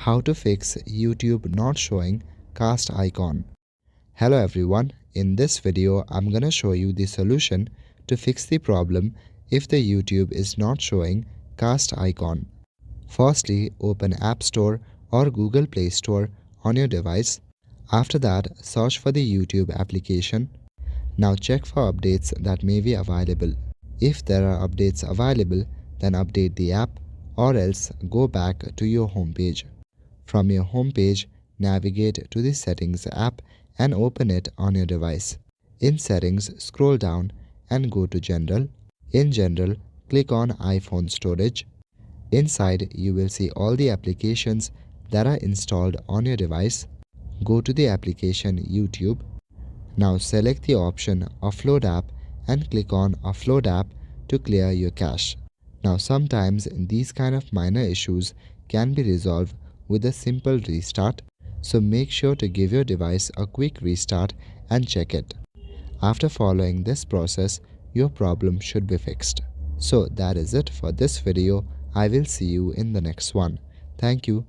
How to fix YouTube not showing cast icon. Hello everyone, in this video I'm gonna show you the solution to fix the problem if the YouTube is not showing cast icon. Firstly, open App Store or Google Play Store on your device. After that, search for the YouTube application. Now check for updates that may be available. If there are updates available, then update the app or else go back to your home page. From your home page, navigate to the Settings app and open it on your device. In Settings, scroll down and go to General. In General, click on iPhone Storage. Inside, you will see all the applications that are installed on your device. Go to the application YouTube. Now select the option Offload App and click on Offload App to clear your cache. Now sometimes these kind of minor issues can be resolved with a simple restart, so make sure to give your device a quick restart and check it. After following this process, your problem should be fixed. So that is it for this video. I will see you in the next one. Thank you.